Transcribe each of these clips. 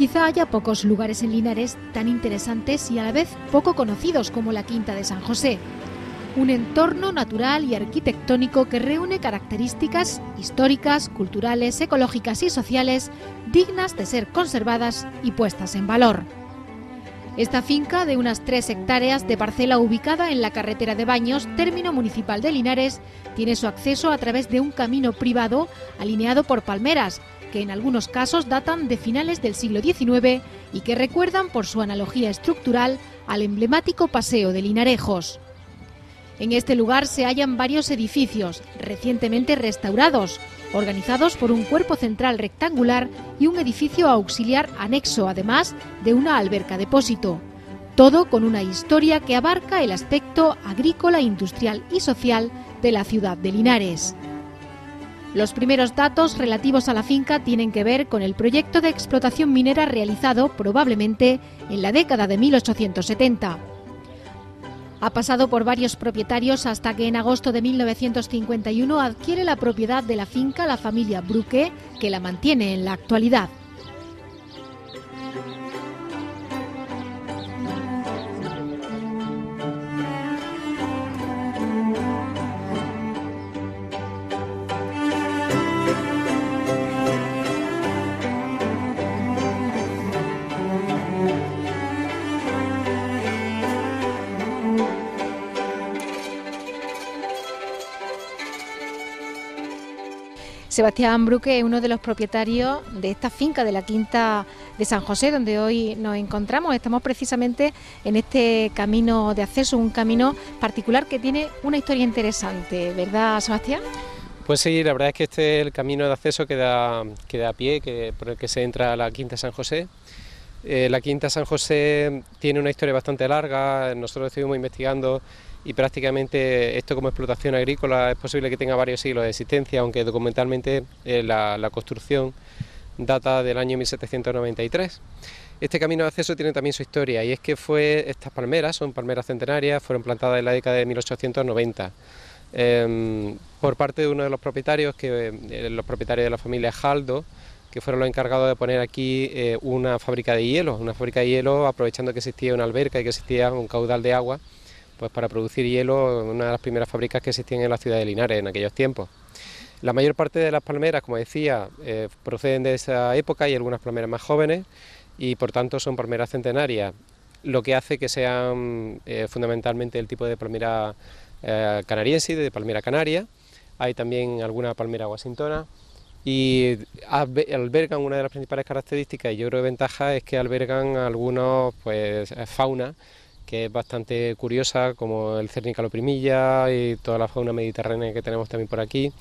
Quizá haya pocos lugares en Linares tan interesantes y a la vez poco conocidos como la Quinta de San José. Un entorno natural y arquitectónico que reúne características históricas, culturales, ecológicas y sociales dignas de ser conservadas y puestas en valor. Esta finca de unas 3 hectáreas de parcela ubicada en la carretera de Baños, término municipal de Linares, tiene su acceso a través de un camino privado alineado por palmeras, que en algunos casos datan de finales del siglo XIX y que recuerdan por su analogía estructural al emblemático Paseo de Linarejos. En este lugar se hallan varios edificios recientemente restaurados, organizados por un cuerpo central rectangular y un edificio auxiliar anexo, además de una alberca depósito. Todo con una historia que abarca el aspecto agrícola, industrial y social de la ciudad de Linares. Los primeros datos relativos a la finca tienen que ver con el proyecto de explotación minera realizado probablemente en la década de 1870. Ha pasado por varios propietarios hasta que en agosto de 1951 adquiere la propiedad de la finca la familia Bruque, que la mantiene en la actualidad. Sebastián Bruque es uno de los propietarios de esta finca de la Quinta de San José, donde hoy nos encontramos. Estamos precisamente en este camino de acceso, un camino particular que tiene una historia interesante, ¿verdad, Sebastián? Pues sí, la verdad es que este es el camino de acceso que da a pie, por el que se entra a la Quinta San José. La Quinta San José tiene una historia bastante larga, nosotros estuvimos investigando y prácticamente esto como explotación agrícola es posible que tenga varios siglos de existencia, aunque documentalmente la construcción data del año 1793. Este camino de acceso tiene también su historia, y es que estas palmeras, son palmeras centenarias, fueron plantadas en la década de 1890 por parte de uno de los propietarios, los propietarios de la familia Jaldo, que fueron los encargados de poner aquí una fábrica de hielo, aprovechando que existía una alberca y que existía un caudal de agua, pues para producir hielo, una de las primeras fábricas que existían en la ciudad de Linares en aquellos tiempos. La mayor parte de las palmeras, como decía, proceden de esa época, y algunas palmeras más jóvenes, y por tanto son palmeras centenarias, lo que hace que sean fundamentalmente el tipo de palmera canariense, de palmera canaria. Hay también alguna palmera washingtona, y albergan una de las principales características, y yo creo que ventaja, es que albergan algunos fauna que es bastante curiosa, como el cernicaloprimilla y toda la fauna mediterránea que tenemos también por aquí,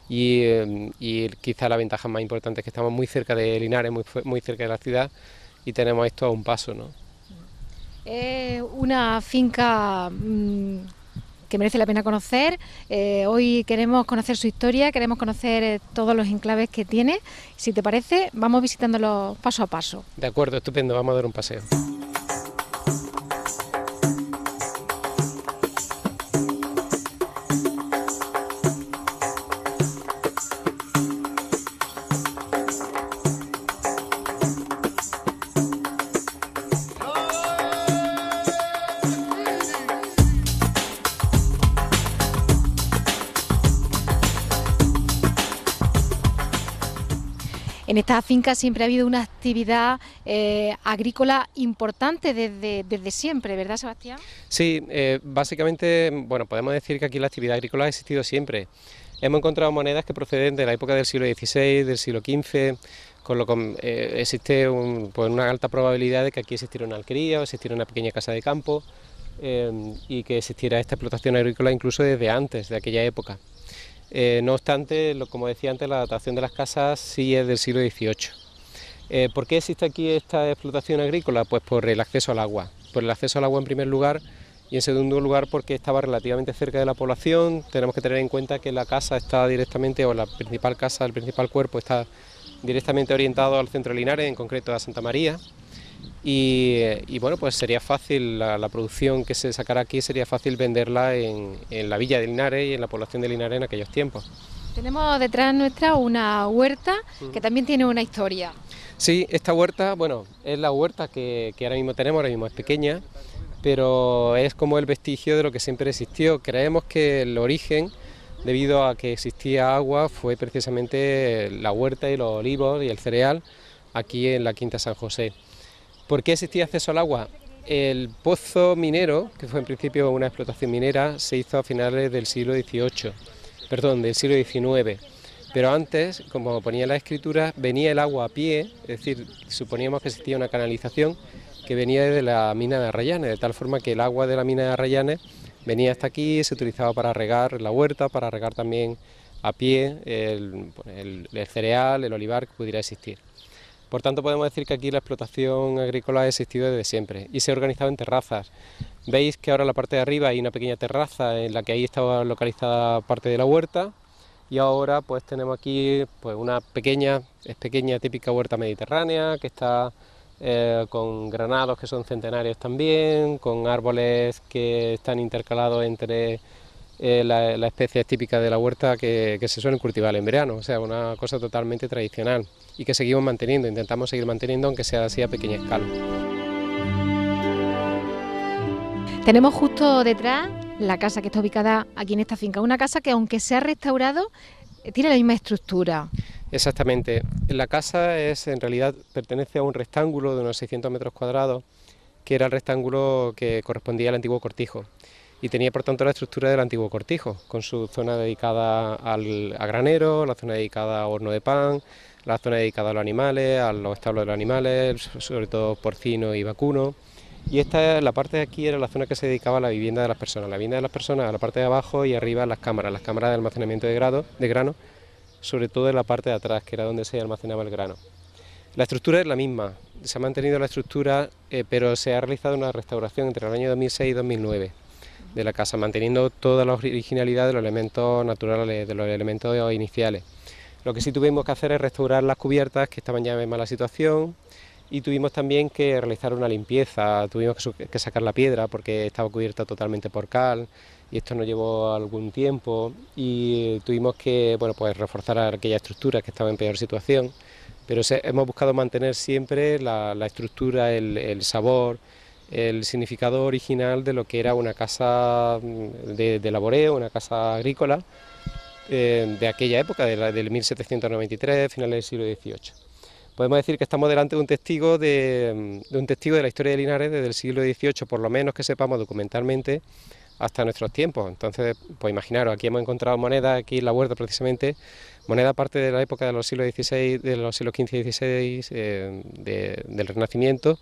y quizá la ventaja más importante es que estamos muy cerca de Linares, muy cerca de la ciudad, y tenemos esto a un paso, ¿no? Una finca que merece la pena conocer. Hoy queremos conocer su historia, queremos conocer todos los enclaves que tiene. Si te parece, vamos visitándolo paso a paso. De acuerdo, estupendo, vamos a dar un paseo. En esta finca siempre ha habido una actividad agrícola importante desde siempre, ¿verdad, Sebastián? Sí, básicamente, bueno, podemos decir que aquí la actividad agrícola ha existido siempre. Hemos encontrado monedas que proceden de la época del siglo XVI, del siglo XV, con lo que existe una alta probabilidad de que aquí existiera una alquería o existiera una pequeña casa de campo, y que existiera esta explotación agrícola incluso desde antes de aquella época. No obstante, como decía antes, la datación de las casas sí es del siglo XVIII. ¿Por qué existe aquí esta explotación agrícola? Pues por el acceso al agua. Por el acceso al agua en primer lugar, y en segundo lugar porque estaba relativamente cerca de la población. Tenemos que tener en cuenta que la casa está directamente, o la principal casa, el principal cuerpo está directamente orientado al centro de Linares, en concreto a Santa María. Y bueno, pues sería fácil, la producción que se sacara aquí sería fácil venderla en la villa de Linares y en la población de Linares en aquellos tiempos. Tenemos detrás nuestra una huerta que también tiene una historia. Sí, esta huerta, bueno, es la huerta que ahora mismo es pequeña, pero es como el vestigio de lo que siempre existió. Creemos que el origen, debido a que existía agua, fue precisamente la huerta y los olivos y el cereal aquí en la Quinta San José. ¿Por qué existía acceso al agua? El pozo minero, que fue en principio una explotación minera, se hizo a finales del siglo XIX, del siglo XIX. Pero antes, como ponía en la escritura, venía el agua a pie, es decir, suponíamos que existía una canalización que venía desde la mina de Arrayanes, de tal forma que el agua de la mina de Arrayanes venía hasta aquí, se utilizaba para regar la huerta, para regar también a pie el cereal, el olivar que pudiera existir. Por tanto, podemos decir que aquí la explotación agrícola ha existido desde siempre y se ha organizado en terrazas. Veis que ahora en la parte de arriba hay una pequeña terraza en la que ahí estaba localizada parte de la huerta, y ahora pues tenemos aquí pues una pequeña típica huerta mediterránea que está con granados que son centenarios también, con árboles que están intercalados entre las especies típicas de la huerta que se suelen cultivar en verano, o sea, una cosa totalmente tradicional y que seguimos manteniendo, intentamos seguir manteniendo aunque sea así a pequeña escala. Tenemos justo detrás la casa que está ubicada aquí en esta finca, una casa que aunque se ha restaurado tiene la misma estructura. Exactamente, la casa en realidad pertenece a un rectángulo de unos 600 metros cuadrados, que era el rectángulo que correspondía al antiguo cortijo y tenía por tanto la estructura del antiguo cortijo, con su zona dedicada a granero, la zona dedicada a horno de pan, la zona dedicada a los animales, a los establos de los animales, sobre todo porcino y vacuno. Y la parte de aquí era la zona que se dedicaba a la vivienda de las personas. La vivienda de las personas a la parte de abajo y arriba las cámaras de almacenamiento de grano, sobre todo en la parte de atrás, que era donde se almacenaba el grano. La estructura es la misma, se ha mantenido la estructura, pero se ha realizado una restauración entre el año 2006 y 2009 de la casa, manteniendo toda la originalidad de los elementos naturales, de los elementos iniciales. Lo que sí tuvimos que hacer es restaurar las cubiertas, que estaban ya en mala situación, y tuvimos también que realizar una limpieza, tuvimos que sacar la piedra porque estaba cubierta totalmente por cal, y esto nos llevó algún tiempo, y tuvimos que pues reforzar aquella estructura que estaba en peor situación, pero hemos buscado mantener siempre la estructura, el sabor, el significado original de lo que era una casa de laboreo, una casa agrícola de aquella época, del 1793, finales del siglo XVIII. Podemos decir que estamos delante de un testigo de la historia de Linares desde el siglo XVIII, por lo menos que sepamos documentalmente, hasta nuestros tiempos. Entonces, pues imaginaros, aquí hemos encontrado monedas, aquí en la huerta precisamente, moneda parte de la época de los siglos XVI, de los siglos XV y XVI, del Renacimiento,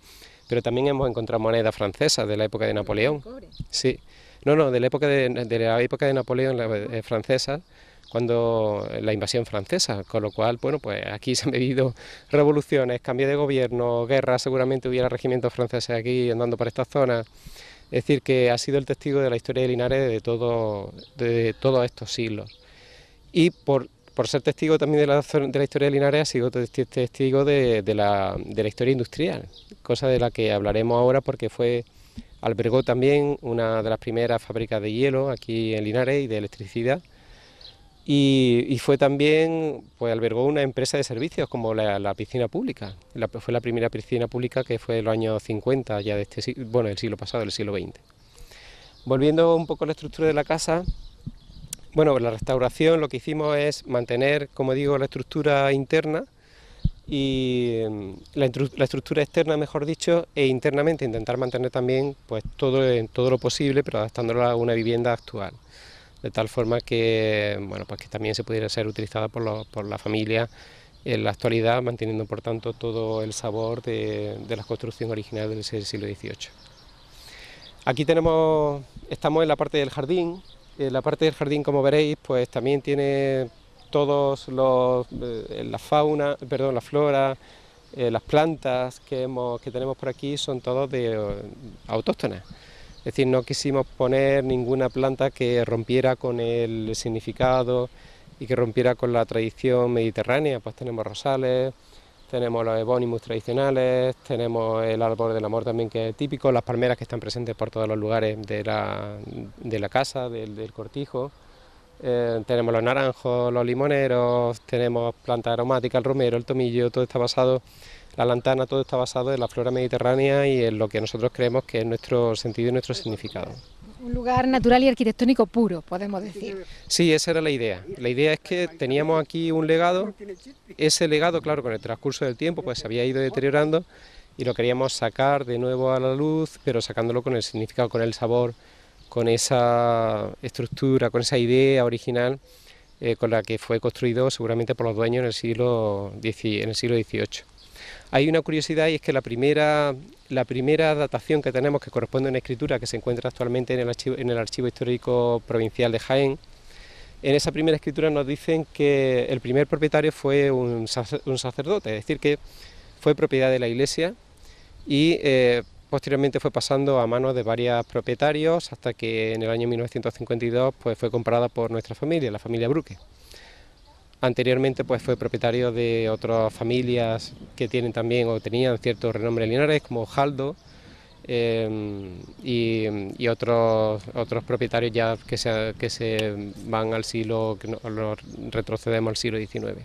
pero también hemos encontrado monedas francesas de la época de Napoleón. Sí, no, de la época de Napoleón, francesa, cuando la invasión francesa, con lo cual, bueno, pues aquí se han vivido revoluciones, cambio de gobierno, guerras, seguramente hubiera regimientos franceses aquí andando por estas zonas. Es decir, que ha sido el testigo de la historia de Linares de todos estos siglos. Y por ser testigo también de la historia de Linares, ha sido testigo de la historia industrial, cosa de la que hablaremos ahora porque albergó también una de las primeras fábricas de hielo aquí en Linares y de electricidad. Y fue también, pues albergó una empresa de servicios como la piscina pública. Fue la primera piscina pública que fue en los años 50 ya del siglo pasado, del siglo XX. Volviendo un poco a la estructura de la casa, bueno, la restauración lo que hicimos es mantener, como digo, la estructura interna y la estructura externa, mejor dicho, e internamente intentar mantener también pues todo lo posible, pero adaptándolo a una vivienda actual, de tal forma que, bueno, pues que también se pudiera ser utilizada por la familia en la actualidad, manteniendo por tanto todo el sabor de la construcción original del siglo XVIII. Aquí estamos en la parte del jardín. La parte del jardín, como veréis, pues también tiene todos la flora, las plantas que tenemos por aquí son todos autóctonas. Es decir, no quisimos poner ninguna planta que rompiera con el significado y que rompiera con la tradición mediterránea. Pues tenemos rosales, tenemos los evónimos tradicionales, tenemos el árbol del amor también, que es típico, las palmeras que están presentes por todos los lugares de la casa, del cortijo. Tenemos los naranjos, los limoneros, tenemos plantas aromáticas, el romero, el tomillo, todo está basado la lantana, todo está basado en la flora mediterránea y en lo que nosotros creemos que es nuestro sentido y nuestro significado. Un lugar natural y arquitectónico puro, podemos decir. Sí, esa era la idea. La idea es que teníamos aquí un legado, ese legado, claro, con el transcurso del tiempo pues se había ido deteriorando y lo queríamos sacar de nuevo a la luz, pero sacándolo con el significado, con el sabor, con esa estructura, con esa idea original con la que fue construido seguramente por los dueños en el siglo XVIII. Hay una curiosidad y es que la primera datación que tenemos, que corresponde a una escritura que se encuentra actualmente en el Archivo Histórico Provincial de Jaén, en esa primera escritura nos dicen que el primer propietario fue un sacerdote, es decir, que fue propiedad de la iglesia y posteriormente fue pasando a manos de varios propietarios hasta que en el año 1952 pues, fue comprada por nuestra familia, la familia Bruque. Anteriormente pues, fue propietario de otras familias que tienen también o tenían cierto renombre en Linares, como Jaldo, y otros propietarios ya que se van al siglo, que los retrocedemos al siglo XIX.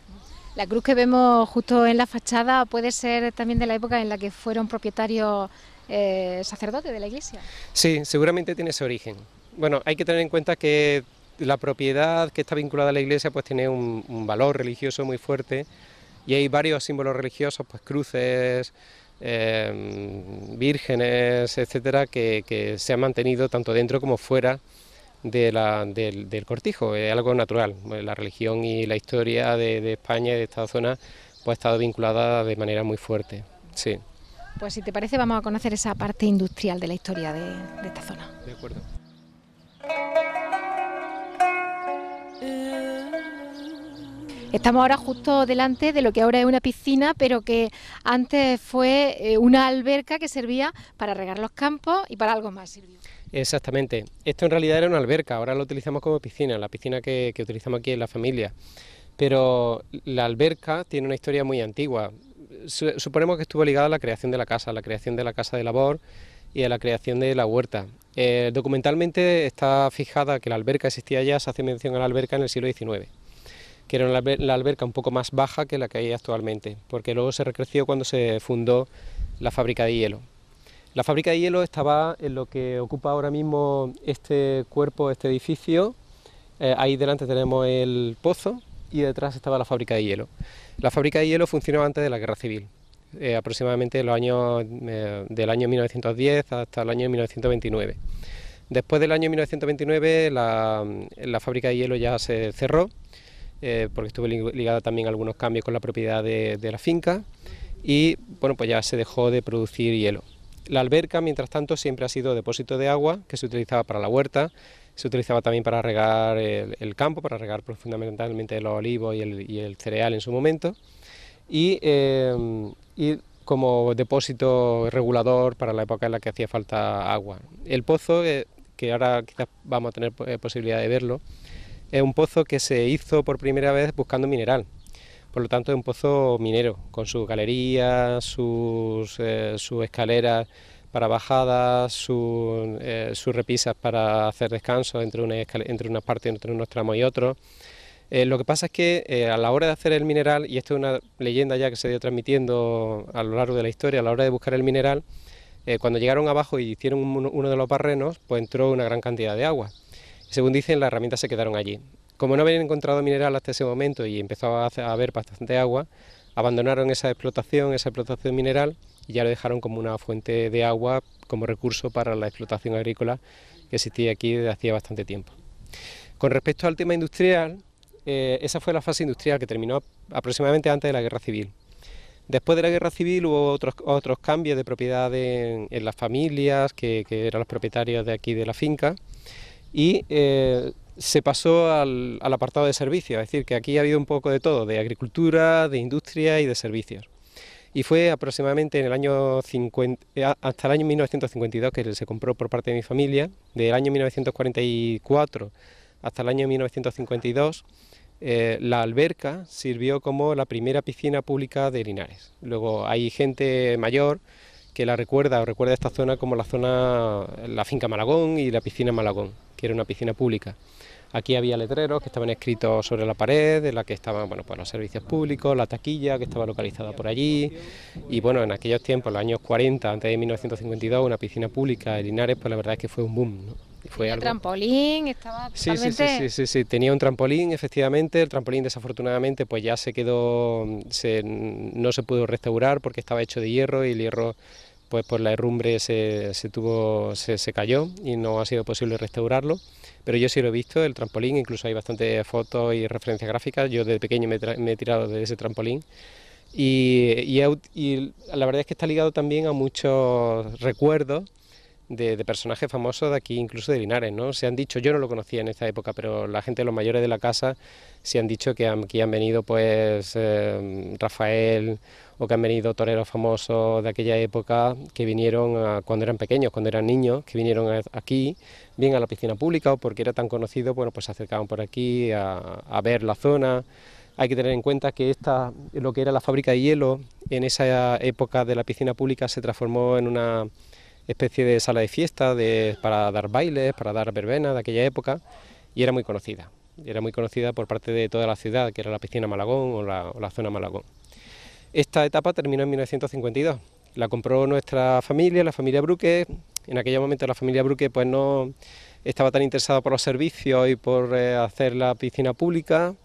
La cruz que vemos justo en la fachada puede ser también de la época en la que fueron propietarios sacerdotes de la iglesia. Sí, seguramente tiene ese origen. Bueno, hay que tener en cuenta que la propiedad que está vinculada a la iglesia pues tiene un valor religioso muy fuerte y hay varios símbolos religiosos, pues cruces, vírgenes, etcétera, que se han mantenido tanto dentro como fuera del cortijo. Es algo natural. La religión y la historia de España y de esta zona pues ha estado vinculada de manera muy fuerte. Sí. Pues si te parece vamos a conocer esa parte industrial de la historia de esta zona. De acuerdo. Estamos ahora justo delante de lo que ahora es una piscina, pero que antes fue una alberca que servía para regar los campos y para algo más sirvió. Exactamente. Esto en realidad era una alberca, ahora lo utilizamos como piscina, la piscina que utilizamos aquí en la familia. Pero la alberca tiene una historia muy antigua. Suponemos que estuvo ligada a la creación de la casa de labor y a la creación de la huerta. Documentalmente está fijada que la alberca existía ya, se hace mención a la alberca en el siglo XIX, que era la alberca un poco más baja que la que hay actualmente, porque luego se recreció cuando se fundó la fábrica de hielo. La fábrica de hielo estaba en lo que ocupa ahora mismo este cuerpo, este edificio. Ahí delante tenemos el pozo y detrás estaba la fábrica de hielo. La fábrica de hielo funcionó antes de la Guerra Civil, aproximadamente los años, del año 1910 hasta el año 1929. Después del año 1929 la fábrica de hielo ya se cerró, porque estuvo ligada también a algunos cambios con la propiedad de la finca y bueno, pues ya se dejó de producir hielo. La alberca, mientras tanto, siempre ha sido depósito de agua que se utilizaba para la huerta, se utilizaba también para regar el campo, para regar fundamentalmente los olivos y el cereal en su momento, y como depósito regulador para la época en la que hacía falta agua. El pozo, que ahora quizás vamos a tener posibilidad de verlo, es un pozo que se hizo por primera vez buscando mineral. Por lo tanto es un pozo minero, con sus galerías, sus escaleras para bajadas, sus repisas para hacer descanso entre unas partes, entre unos tramos y otros. Lo que pasa es que a la hora de hacer el mineral, y esto es una leyenda ya que se ha ido transmitiendo a lo largo de la historia, a la hora de buscar el mineral, cuando llegaron abajo y hicieron uno de los barrenos, pues entró una gran cantidad de agua. Y según dicen, las herramientas se quedaron allí. Como no habían encontrado mineral hasta ese momento y empezó a haber bastante agua, abandonaron esa explotación mineral y ya lo dejaron como una fuente de agua, como recurso para la explotación agrícola que existía aquí desde hacía bastante tiempo. Con respecto al tema industrial, esa fue la fase industrial que terminó aproximadamente antes de la Guerra Civil. Después de la Guerra Civil hubo otros cambios de propiedad en las familias que eran los propietarios de aquí de la finca y se pasó al apartado de servicios, es decir, que aquí ha habido un poco de todo, de agricultura, de industria y de servicios. Y fue aproximadamente en el año hasta el año 1952 que se compró por parte de mi familia. Del año 1944 hasta el año 1952 la alberca sirvió como la primera piscina pública de Linares. Luego hay gente mayor que la recuerda esta zona como la finca Malagón y la piscina Malagón. que era una piscina pública. Aquí había letreros que estaban escritos sobre la pared, en la que estaban pues los servicios públicos, la taquilla que estaba localizada por allí, y bueno, en aquellos tiempos, en los años 40, antes de 1952, una piscina pública en Linares, pues la verdad es que fue un boom, ¿no? Y fue algo... trampolín, estaba totalmente... Sí, tenía un trampolín, efectivamente. El trampolín desafortunadamente pues ya se quedó, no se pudo restaurar porque estaba hecho de hierro, y el hierro pues por la herrumbre se cayó y no ha sido posible restaurarlo. Pero yo sí lo he visto, el trampolín, incluso hay bastantes fotos y referencias gráficas. Yo desde pequeño me he tirado de ese trampolín, y la verdad es que está ligado también a muchos recuerdos de personajes famosos de aquí, incluso de Linares, ¿no? Se han dicho, yo no lo conocía en esta época, pero la gente, los mayores de la casa, se han dicho que aquí han venido pues Rafael, o que han venido toreros famosos de aquella época, que vinieron cuando eran pequeños, cuando eran niños, que vinieron aquí, bien a la piscina pública, o porque era tan conocido, bueno, pues se acercaban por aquí a ver la zona. Hay que tener en cuenta que lo que era la fábrica de hielo, en esa época de la piscina pública, se transformó en una especie de sala de fiesta para dar bailes, para dar verbenas de aquella época, y era muy conocida por parte de toda la ciudad, que era la piscina Malagón o la zona Malagón. Esta etapa terminó en 1952, la compró nuestra familia, la familia Bruque. En aquel momento la familia Bruque pues no estaba tan interesada por los servicios y por hacer la piscina pública.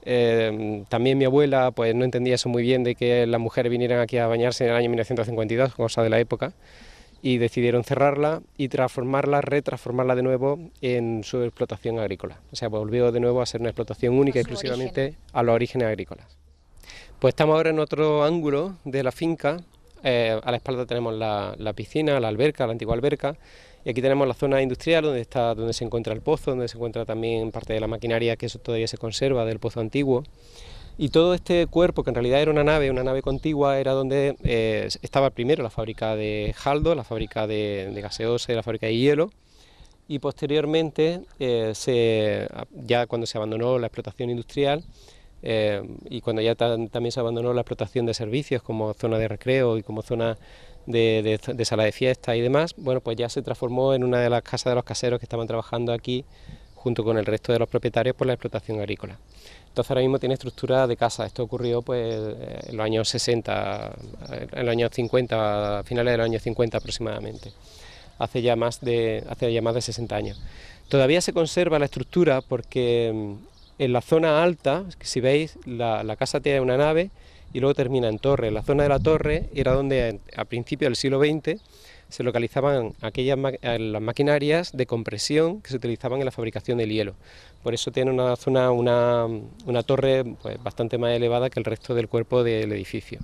También mi abuela pues no entendía eso muy bien, de que las mujeres vinieran aquí a bañarse en el año 1952, cosa de la época, y decidieron cerrarla y retransformarla de nuevo en su explotación agrícola. O sea, volvió de nuevo a ser una explotación única exclusivamente a los orígenes agrícolas. Pues estamos ahora en otro ángulo de la finca. A la espalda tenemos la piscina, la alberca, la antigua alberca, y aquí tenemos la zona industrial donde se encuentra el pozo, donde se encuentra también parte de la maquinaria que eso todavía se conserva del pozo antiguo. Y todo este cuerpo, que en realidad era una nave contigua, era donde estaba primero la fábrica de Jaldo, la fábrica de gaseosa y la fábrica de hielo, y posteriormente, ya cuando se abandonó la explotación industrial, y cuando ya también se abandonó la explotación de servicios como zona de recreo y como zona de sala de fiesta y demás, bueno, pues ya se transformó en una de las casas de los caseros que estaban trabajando aquí junto con el resto de los propietarios por la explotación agrícola. Entonces ahora mismo tiene estructura de casa. Esto ocurrió pues en los años 60, en los años 50, a finales de los años 50 aproximadamente, hace ya más de 60 años. Todavía se conserva la estructura porque en la zona alta, si veis, la casa tiene una nave y luego termina en torre. La zona de la torre era donde a principios del siglo XX se localizaban las maquinarias de compresión que se utilizaban en la fabricación del hielo. Por eso tiene una zona, una torre pues, bastante más elevada que el resto del cuerpo del edificio.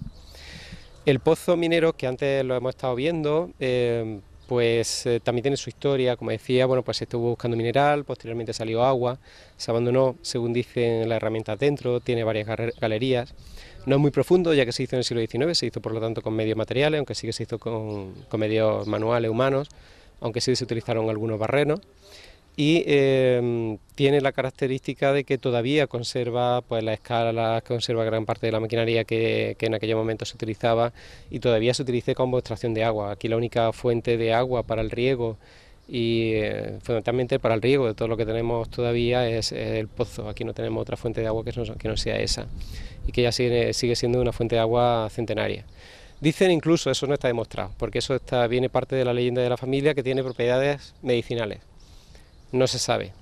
El pozo minero, que antes lo hemos estado viendo, también tiene su historia. Como decía, bueno, pues se estuvo buscando mineral, posteriormente salió agua, se abandonó, según dicen, las herramientas dentro, tiene varias galerías. No es muy profundo, ya que se hizo en el siglo XIX, se hizo por lo tanto con medios materiales, aunque sí que se hizo con medios manuales humanos, aunque sí se utilizaron algunos barrenos, y tiene la característica de que todavía conserva pues la escala, conserva gran parte de la maquinaria que en aquel momento se utilizaba, y todavía se utiliza como extracción de agua. Aquí la única fuente de agua para el riego y fundamentalmente para el riego de todo lo que tenemos todavía es el pozo. Aquí no tenemos otra fuente de agua que no sea esa, y que ya sigue siendo una fuente de agua centenaria. Dicen incluso, eso no está demostrado, porque eso viene parte de la leyenda de la familia, que tiene propiedades medicinales. No se sabe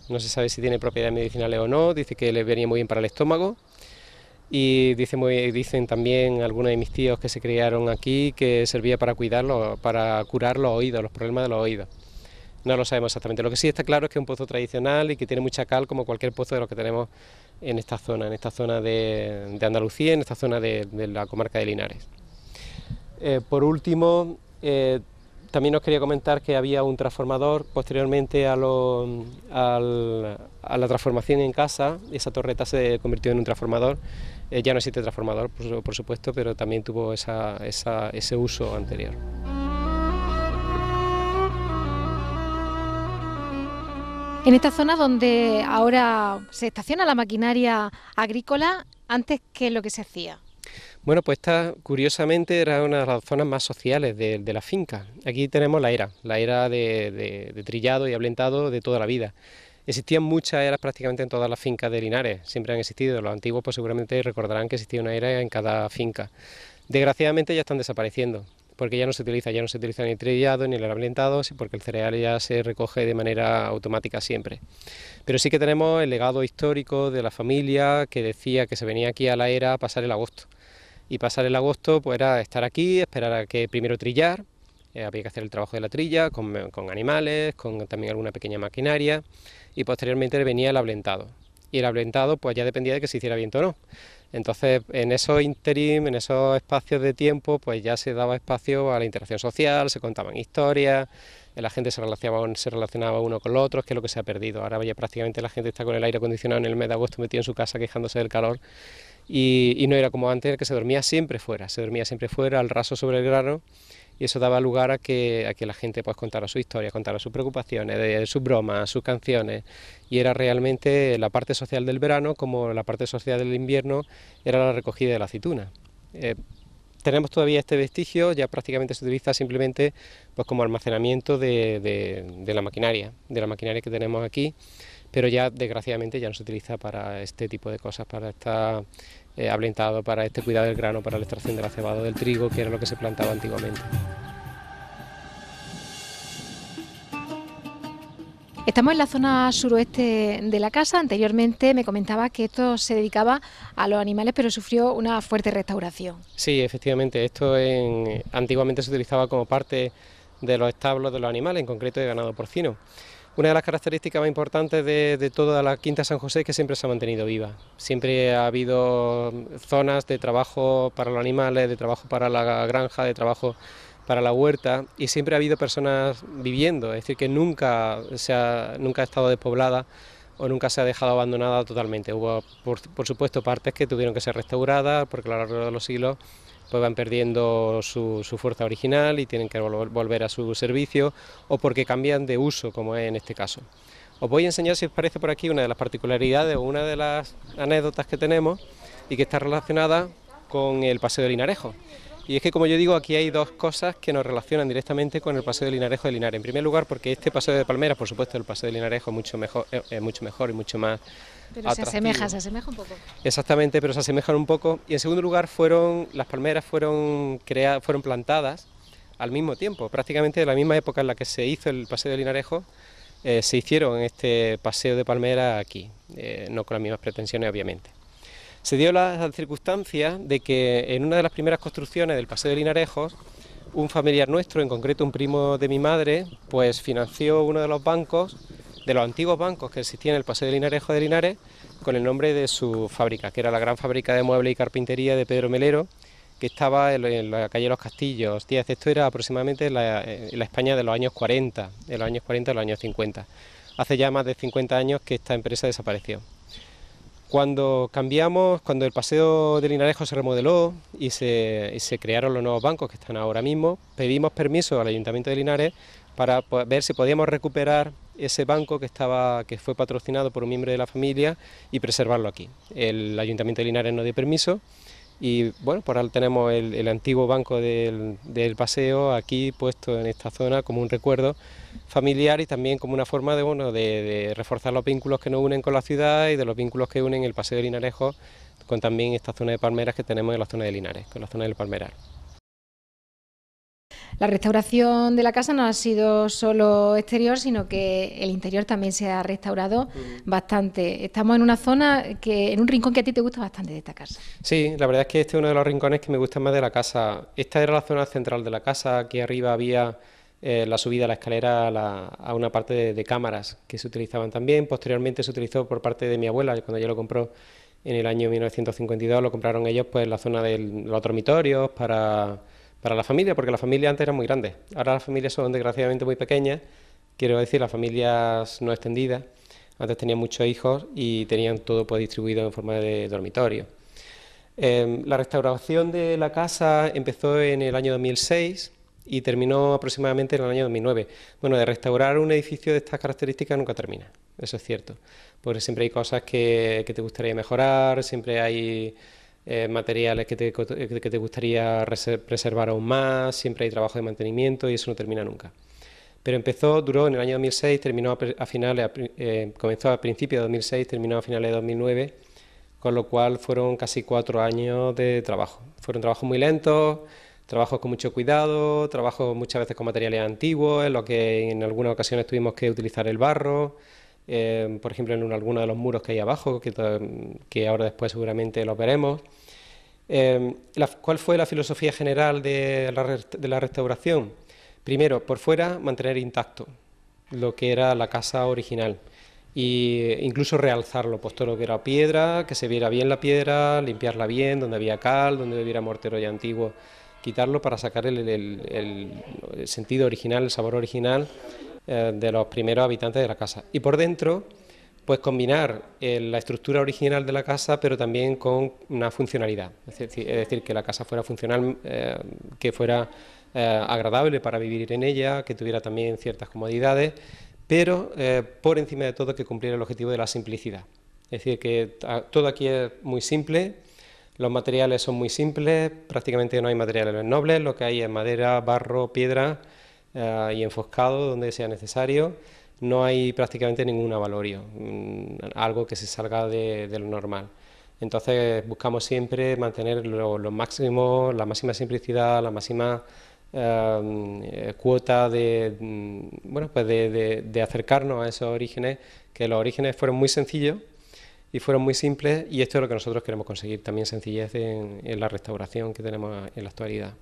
si tiene propiedades medicinales o no. Dice que le venía muy bien para el estómago, y dicen también algunos de mis tíos que se criaron aquí que servía para curar los oídos, los problemas de los oídos. No lo sabemos exactamente. Lo que sí está claro es que es un pozo tradicional y que tiene mucha cal, como cualquier pozo de los que tenemos en esta zona de Andalucía, en esta zona de la comarca de Linares. Por último, también os quería comentar que había un transformador posteriormente a la transformación en casa. Esa torreta se convirtió en un transformador. Ya no existe transformador, por supuesto, pero también tuvo ese uso anterior. En esta zona donde ahora se estaciona la maquinaria agrícola, ¿antes qué es lo que se hacía? Bueno, pues esta curiosamente era una de las zonas más sociales de la finca. Aquí tenemos la era de trillado y ablentado de toda la vida. Existían muchas eras prácticamente en todas las fincas de Linares, siempre han existido. Los antiguos pues seguramente recordarán que existía una era en cada finca. Desgraciadamente ya están desapareciendo, porque ya no se utiliza ni el trillado ni el ablentado, porque el cereal ya se recoge de manera automática siempre. Pero sí que tenemos el legado histórico de la familia que decía que se venía aquí a la era a pasar el agosto. Y pasar el agosto pues era estar aquí, esperar a que primero trillar, había que hacer el trabajo de la trilla con animales, con también alguna pequeña maquinaria, y posteriormente venía el ablentado. Y el ablentado pues ya dependía de que se hiciera viento o no. Entonces en esos interim, en esos espacios de tiempo, pues ya se daba espacio a la interacción social, se contaban historias, la gente se relacionaba uno con los otros, que es lo que se ha perdido. Ahora ya prácticamente la gente está con el aire acondicionado en el mes de agosto metido en su casa quejándose del calor. Y no era como antes, que se dormía siempre fuera, al raso sobre el grano, y eso daba lugar a que la gente pues contara su historia, contara sus preocupaciones, sus bromas, sus canciones, y era realmente la parte social del verano, como la parte social del invierno era la recogida de la aceituna. Tenemos todavía este vestigio, ya prácticamente se utiliza simplemente pues como almacenamiento de la maquinaria que tenemos aquí, pero ya desgraciadamente ya no se utiliza para este tipo de cosas, para estar ablentado, para este cuidado del grano, para la extracción de la cebada o del trigo, que era lo que se plantaba antiguamente. Estamos en la zona suroeste de la casa. Anteriormente me comentabas que esto se dedicaba a los animales, pero sufrió una fuerte restauración. Sí, efectivamente, antiguamente se utilizaba como parte de los establos de los animales, en concreto de ganado porcino. Una de las características más importantes de toda la Quinta San José es que siempre se ha mantenido viva. Siempre ha habido zonas de trabajo para los animales, de trabajo para la granja, de trabajo para la huerta, y siempre ha habido personas viviendo, es decir, que nunca ha estado despoblada o nunca se ha dejado abandonada totalmente. Hubo, por supuesto, partes que tuvieron que ser restauradas porque a lo largo de los siglos pues van perdiendo su fuerza original y tienen que volver a su servicio, o porque cambian de uso, como es en este caso. Os voy a enseñar, si os parece, por aquí una de las particularidades o una de las anécdotas que tenemos y que está relacionada con el Paseo de Linarejo. Y es que, como yo digo, aquí hay dos cosas que nos relacionan directamente con el Paseo de Linarejo de Linares. En primer lugar, porque este Paseo de Palmeras, por supuesto, el Paseo de Linarejo es mucho mejor y mucho más pero atractivo. se asemeja un poco. Exactamente, pero se asemejan un poco. Y en segundo lugar, las palmeras fueron plantadas al mismo tiempo, prácticamente de la misma época en la que se hizo el Paseo de Linarejo, se hicieron este Paseo de Palmeras aquí, no con las mismas pretensiones, obviamente. Se dio la circunstancia de que en una de las primeras construcciones del Paseo de Linarejo, un familiar nuestro, en concreto un primo de mi madre, pues financió uno de los bancos, de los antiguos bancos que existían en el Paseo de Linarejo de Linares, con el nombre de su fábrica, que era la gran fábrica de muebles y carpintería de Pedro Melero, que estaba en la calle Los Castillos. Esto era aproximadamente en la España de los años 40, de los años 50. Hace ya más de 50 años que esta empresa desapareció. Cuando el Paseo de Linarejo se remodeló y se crearon los nuevos bancos que están ahora mismo, pedimos permiso al Ayuntamiento de Linares para ver si podíamos recuperar ese banco que fue patrocinado por un miembro de la familia y preservarlo aquí. El Ayuntamiento de Linares nos dio permiso y bueno, por ahora tenemos el antiguo banco del paseo aquí puesto en esta zona como un recuerdo familiar y también como una forma de reforzar los vínculos que nos unen con la ciudad y de los vínculos que unen el Paseo de Linarejo con también esta zona de palmeras que tenemos en la zona de Linares, con la zona del Palmerar. La restauración de la casa no ha sido solo exterior, sino que el interior también se ha restaurado bastante. Estamos en una zona, en un rincón que a ti te gusta bastante de esta casa. Sí, la verdad es que este es uno de los rincones que me gustan más de la casa. Esta era la zona central de la casa, aquí arriba había la subida a la escalera a una parte de cámaras que se utilizaban también. Posteriormente se utilizó por parte de mi abuela, cuando ella lo compró en el año 1952, lo compraron ellos pues la zona de los dormitorios para la familia, porque las familias antes eran muy grandes. Ahora las familias son desgraciadamente muy pequeñas, quiero decir, las familias no extendidas. Antes tenían muchos hijos y tenían todo pues distribuido en forma de dormitorio. La restauración de la casa empezó en el año 2006 y terminó aproximadamente en el año 2009. Bueno, de restaurar un edificio de estas características nunca termina, eso es cierto, porque siempre hay cosas que te gustaría mejorar, siempre hay materiales que te gustaría preservar aún más, siempre hay trabajo de mantenimiento y eso no termina nunca. Pero duró en el año 2006, comenzó a principios de 2006, terminó a finales de 2009, con lo cual fueron casi 4 años de trabajo. Fueron trabajos muy lentos, trabajos con mucho cuidado, trabajos muchas veces con materiales antiguos, en los que en algunas ocasiones tuvimos que utilizar el barro, por ejemplo en algunos de los muros que hay abajo, que ahora después seguramente los veremos. ¿Cuál fue la filosofía general de la restauración? Primero, por fuera, mantener intacto lo que era la casa original e incluso realzarlo, pues todo lo que era piedra, que se viera bien la piedra, limpiarla bien, donde había cal, donde hubiera mortero ya antiguo, quitarlo para sacar el sentido original, el sabor original de los primeros habitantes de la casa. Y por dentro, pues combinar la estructura original de la casa, pero también con una funcionalidad, es decir, que la casa fuera funcional, que fuera agradable para vivir en ella, que tuviera también ciertas comodidades, pero por encima de todo que cumpliera el objetivo de la simplicidad. Es decir, que todo aquí es muy simple, los materiales son muy simples, prácticamente no hay materiales nobles, lo que hay es madera, barro, piedra y enfoscado donde sea necesario. No hay prácticamente ningún avalorio, algo que se salga de lo normal. Entonces buscamos siempre mantener lo máximo, la máxima simplicidad, la máxima cuota de acercarnos a esos orígenes, que los orígenes fueron muy sencillos y fueron muy simples, y esto es lo que nosotros queremos conseguir, también sencillez en la restauración que tenemos en la actualidad.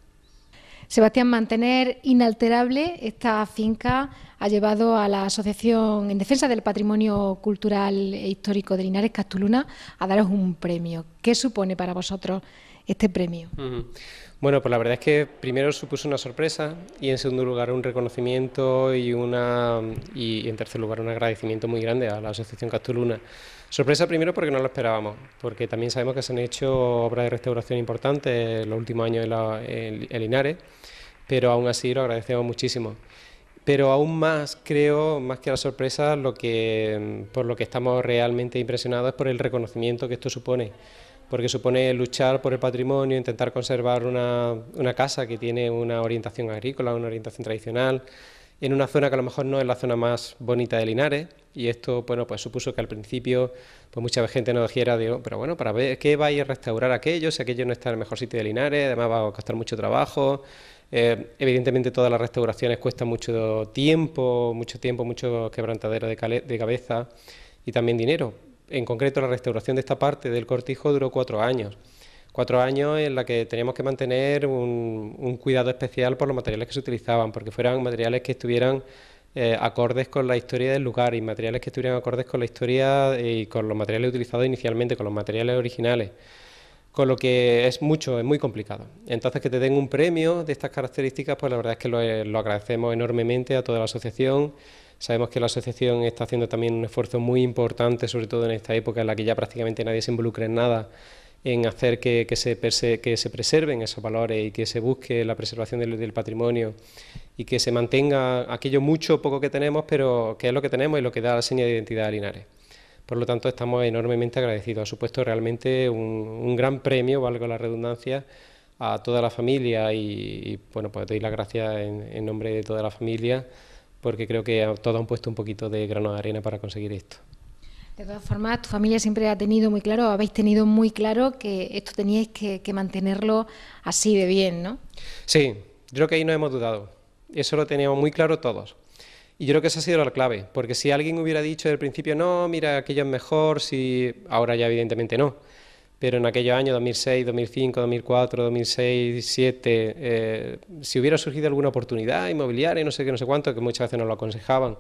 Sebastián, mantener inalterable esta finca ha llevado a la Asociación en Defensa del Patrimonio Cultural e Histórico de Linares, Castuluna, a daros un premio. ¿Qué supone para vosotros este premio? Bueno, pues la verdad es que primero supuso una sorpresa y en segundo lugar un reconocimiento y en tercer lugar un agradecimiento muy grande a la Asociación Castuluna. Sorpresa primero porque no lo esperábamos, porque también sabemos que se han hecho obras de restauración importantes en los últimos años en Linares, pero aún así lo agradecemos muchísimo. Pero aún más, creo, más que la sorpresa, por lo que estamos realmente impresionados es por el reconocimiento que esto supone, porque supone luchar por el patrimonio, intentar conservar una casa que tiene una orientación agrícola, una orientación tradicional, en una zona que a lo mejor no es la zona más bonita de Linares, y esto, bueno, pues supuso que al principio pues mucha gente nos dijera, pero bueno, ¿para ver qué vais a restaurar aquello? Si aquello no está en el mejor sitio de Linares, además va a costar mucho trabajo. Evidentemente todas las restauraciones cuestan mucho tiempo, mucho quebrantadero de cabeza y también dinero. En concreto, la restauración de esta parte del cortijo duró 4 años. 4 años en la que teníamos que mantener un cuidado especial por los materiales que se utilizaban, porque fueran materiales que estuvieran acordes con la historia del lugar y materiales que estuvieran acordes con la historia y con los materiales utilizados inicialmente, con los materiales originales. Con lo que es muy complicado. Entonces, que te den un premio de estas características, pues la verdad es que lo agradecemos enormemente a toda la asociación. Sabemos que la asociación está haciendo también un esfuerzo muy importante, sobre todo en esta época en la que ya prácticamente nadie se involucra en nada, en hacer que se preserven esos valores y que se busque la preservación del patrimonio y que se mantenga aquello mucho o poco que tenemos, pero que es lo que tenemos y lo que da la seña de identidad a Linares. Por lo tanto, estamos enormemente agradecidos. Ha supuesto realmente un gran premio, valga la redundancia, a toda la familia y bueno, pues doy las gracias en nombre de toda la familia, porque creo que todos han puesto un poquito de grano de arena para conseguir esto. De todas formas, tu familia siempre ha tenido muy claro, habéis tenido muy claro que esto teníais que mantenerlo así de bien, ¿no? Sí, yo creo que ahí no hemos dudado. Eso lo teníamos muy claro todos. Y yo creo que esa ha sido la clave, porque si alguien hubiera dicho desde el principio, no, mira, aquello es mejor, ahora ya evidentemente no, pero en aquellos años 2006, 2005, 2004, 2006, 2007, si hubiera surgido alguna oportunidad inmobiliaria, no sé qué, no sé cuánto, que muchas veces nos lo aconsejaban,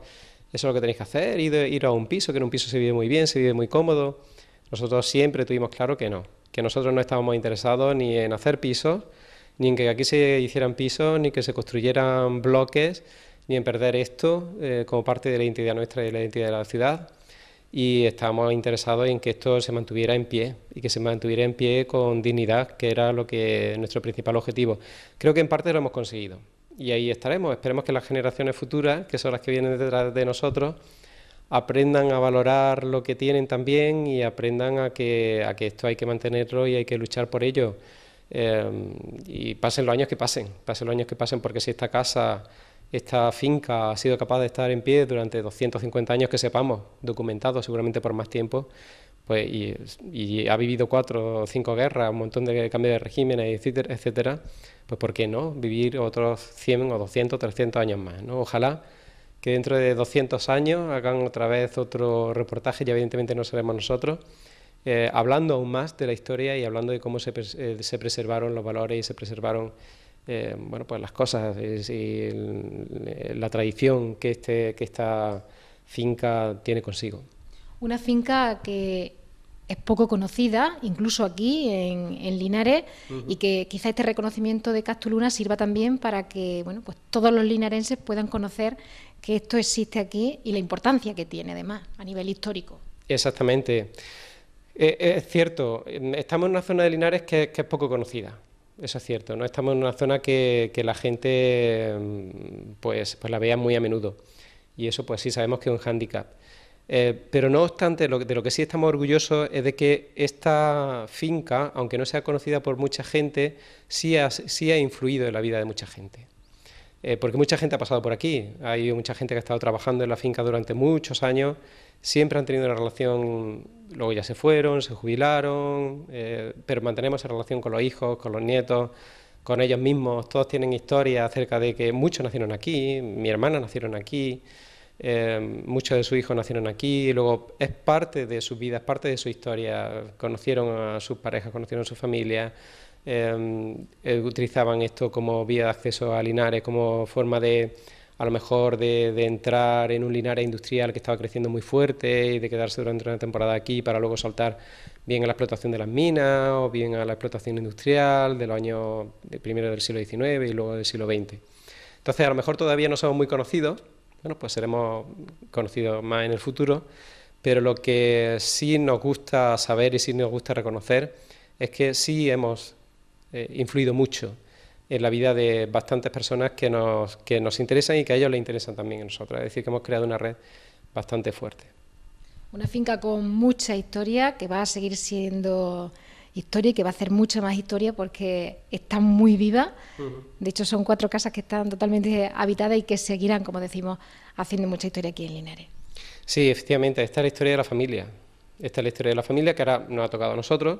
eso es lo que tenéis que hacer, ir a un piso, que en un piso se vive muy bien, se vive muy cómodo. Nosotros siempre tuvimos claro que no, que nosotros no estábamos interesados ni en hacer pisos, ni en que aquí se hicieran pisos, ni que se construyeran bloques, ni en perder esto como parte de la identidad nuestra y de la identidad de la ciudad, y estábamos interesados en que esto se mantuviera en pie y que se mantuviera en pie con dignidad, que era nuestro principal objetivo. Creo que en parte lo hemos conseguido y ahí estaremos. Esperemos que las generaciones futuras, que son las que vienen detrás de nosotros, aprendan a valorar lo que tienen también y aprendan a que esto hay que mantenerlo y hay que luchar por ello. Y pasen los años que pasen, porque si esta casa, esta finca ha sido capaz de estar en pie durante 250 años que sepamos, documentado seguramente por más tiempo, pues y ha vivido 4 o 5 guerras, un montón de cambios de regímenes, etcétera, etcétera, pues ¿por qué no vivir otros 100 o 200, 300 años más, ¿no? Ojalá que dentro de 200 años hagan otra vez otro reportaje, y evidentemente no seremos nosotros, hablando aún más de la historia y hablando de cómo se preservaron los valores y se preservaron bueno, pues las cosas y la tradición que esta finca tiene consigo. Una finca que es poco conocida, incluso aquí en Linares, y que quizá este reconocimiento de Castuluna sirva también para que, bueno, pues todos los linarenses puedan conocer que esto existe aquí y la importancia que tiene, además, a nivel histórico. Exactamente. Es cierto, estamos en una zona de Linares que es poco conocida, eso es cierto, ¿no? Estamos en una zona que la gente pues la vea muy a menudo, y eso pues sí sabemos que es un hándicap. Pero no obstante, de lo que sí estamos orgullosos es de que esta finca, aunque no sea conocida por mucha gente, sí ha influido en la vida de mucha gente. Porque mucha gente ha pasado por aquí, hay mucha gente que ha estado trabajando en la finca durante muchos años, siempre han tenido una relación, luego ya se fueron, se jubilaron, pero mantenemos esa relación con los hijos, con los nietos, con ellos mismos. Todos tienen historias acerca de que muchos nacieron aquí, mi hermana nacieron aquí, muchos de sus hijos nacieron aquí, y luego es parte de su vida, es parte de su historia. Conocieron a sus parejas, conocieron a su familia, utilizaban esto como vía de acceso a Linares, como forma de, a lo mejor, de entrar en un Linares industrial que estaba creciendo muy fuerte y de quedarse durante una temporada aquí para luego saltar bien a la explotación de las minas o bien a la explotación industrial de los años primero del siglo XIX y luego del siglo XX. Entonces, a lo mejor todavía no somos muy conocidos, bueno, pues seremos conocidos más en el futuro, pero lo que sí nos gusta saber y sí nos gusta reconocer es que sí hemos influido mucho en la vida de bastantes personas que nos interesan y que a ellos les interesan también a nosotros. Es decir, que hemos creado una red bastante fuerte. Una finca con mucha historia, que va a seguir siendo historia y que va a hacer mucha más historia porque está muy viva. De hecho, son 4 casas que están totalmente habitadas y que seguirán, como decimos, haciendo mucha historia aquí en Linares. Sí, efectivamente, esta es la historia de la familia. Esta es la historia de la familia que ahora nos ha tocado a nosotros.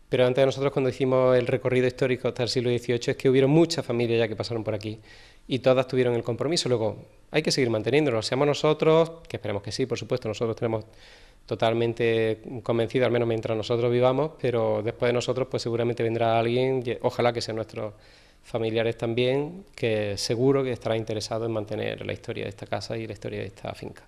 Pero antes de nosotros, cuando hicimos el recorrido histórico hasta el siglo XVIII, es que hubieron muchas familias ya que pasaron por aquí y todas tuvieron el compromiso. Luego hay que seguir manteniéndolo, seamos nosotros, que esperemos que sí, por supuesto, nosotros tenemos totalmente convencido, al menos mientras nosotros vivamos, pero después de nosotros pues seguramente vendrá alguien, ojalá que sean nuestros familiares también, que seguro que estará interesado en mantener la historia de esta casa y la historia de esta finca.